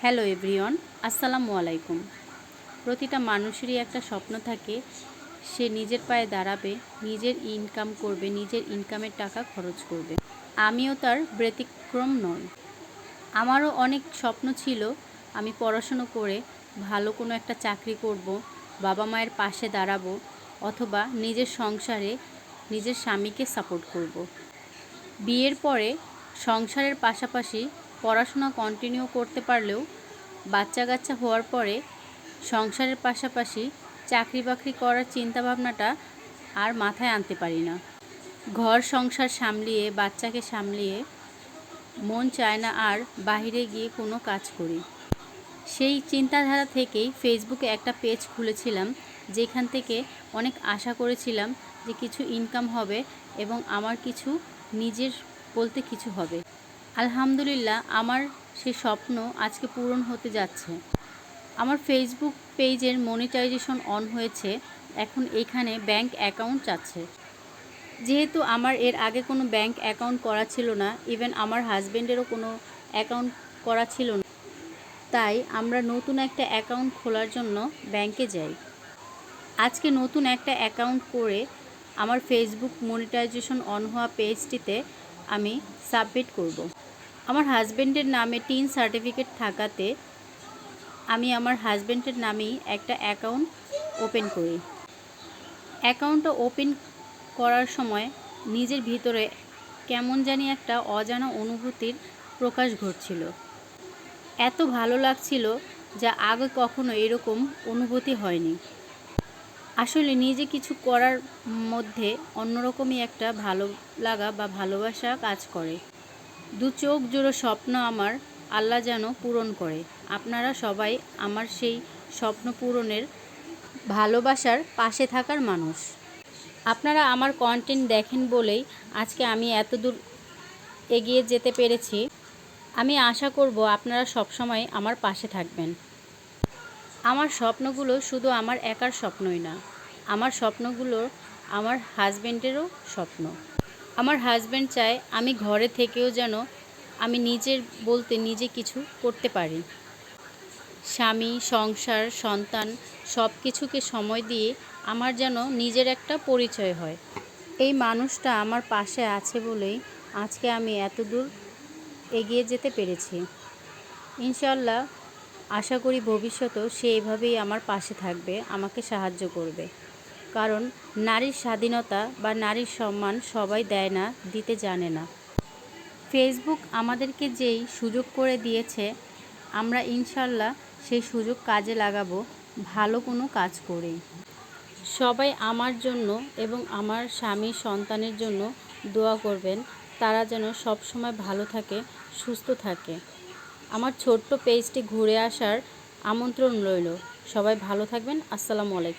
Hello everyone, আসসালামু আলাইকুম। প্রতিটা মানুষেরই একটা স্বপ্ন থাকে, সে নিজের পায়ে দাঁড়াবে, নিজের ইনকাম করবে, নিজের ইনকামের টাকা খরচ করবে। আমিও তার ব্যতিক্রম নই। আমারও অনেক স্বপ্ন ছিল, আমি পড়াশুনো করে ভালো কোনো একটা চাকরি করব, বাবা মায়ের পাশে দাঁড়াবো, অথবা নিজের সংসারে নিজের স্বামীকে সাপোর্ট করব। বিয়ের পরে সংসারের পাশাপাশি পড়াশোনা কন্টিনিউ করতে পারলেও বাচ্চা কাচ্চা হওয়ার পরে সংসারের পাশাপাশি চাকরি বাকরি করার চিন্তাভাবনাটা আর মাথায় আনতে পারি না। ঘর সংসার সামলিয়ে বাচ্চাকে সামলিয়ে মন চায় না আর বাইরে গিয়ে কোনো কাজ করি। সেই চিন্তাধারা থেকেই ফেসবুকে একটা পেজ খুলেছিলাম, যেখান থেকে অনেক আশা করেছিলাম যে কিছু ইনকাম হবে এবং আমার কিছু নিজের বলতে কিছু হবে। আলহামদুলিল্লাহ, আমার সেই স্বপ্ন আজকে পূরণ হতে যাচ্ছে। আমার ফেসবুক পেজের মনিটাইজেশন অন হয়েছে, এখন এইখানে ব্যাংক অ্যাকাউন্ট চাচ্ছে। যেহেতু আমার এর আগে কোনো ব্যাংক অ্যাকাউন্ট করা ছিল না, ইভেন আমার হাজব্যান্ডেরও কোনো অ্যাকাউন্ট করা ছিল না, তাই আমরা নতুন একটা অ্যাকাউন্ট খোলার জন্য ব্যাংকে যাই। আজকে নতুন একটা অ্যাকাউন্ট করে আমার ফেসবুক মনিটাইজেশন অন হওয়া পেজটিতে আমি সাবমিট করব। আমার হাজব্যান্ডের নামে টিন সার্টিফিকেট থাকাতে আমি আমার হাজব্যান্ডের নামেই একটা অ্যাকাউন্ট ওপেন করি। অ্যাকাউন্টটা ওপেন করার সময় নিজের ভিতরে কেমন জানি একটা অজানা অনুভূতির প্রকাশ ঘটছিল। এত ভালো লাগছিল যা আগে কখনো এরকম অনুভূতি হয়নি। আসলে নিজে কিছু করার মধ্যে অন্যরকমই একটা ভালো লাগা বা ভালোবাসা কাজ করে। দু চোখ জোড়ো স্বপ্ন আমার আল্লাহ যেন পূরণ করে। আপনারা সবাই আমার সেই স্বপ্ন পূরণের ভালোবাসার পাশে থাকার মানুষ। আপনারা আমার কন্টেন্ট দেখেন বলেই আজকে আমি এত দূর এগিয়ে যেতে পেরেছি। আমি আশা করব আপনারা সবসময় আমার পাশে থাকবেন। আমার স্বপ্নগুলো শুধু আমার একার স্বপ্নই না, আমার স্বপ্নগুলো আমার হাজব্যান্ডেরও স্বপ্ন। আমার হাজব্যান্ড চায় আমি ঘরে থেকেও যেন আমি নিজের বলতে নিজে কিছু করতে পারি। স্বামী, সংসার, সন্তান সব কিছুকে সময় দিয়ে আমার যেন নিজের একটা পরিচয় হয়। এই মানুষটা আমার পাশে আছে বলেই আজকে আমি এত দূর এগিয়ে যেতে পেরেছি। ইনশাআল্লাহ আশা করি ভবিষ্যতেও সে এভাবেই আমার পাশে থাকবে, আমাকে সাহায্য করবে। কারণ নারীর স্বাধীনতা বা নারীর সম্মান সবাই দেয় না, দিতে জানে না। ফেসবুক আমাদেরকে যেই সুযোগ করে দিয়েছে, আমরা ইনশাআল্লাহ সেই সুযোগ কাজে লাগাবো ভালো কোনো কাজ করেই। সবাই আমার জন্য এবং আমার স্বামী সন্তানের জন্য দোয়া করবেন, তারা যেন সব সময় ভালো থাকে, সুস্থ থাকে। আমার ছোট্ট পেজটি ঘুরে আসার আমন্ত্রণ রইল। সবাই ভালো থাকবেন। আসসালামু আলাইকুম।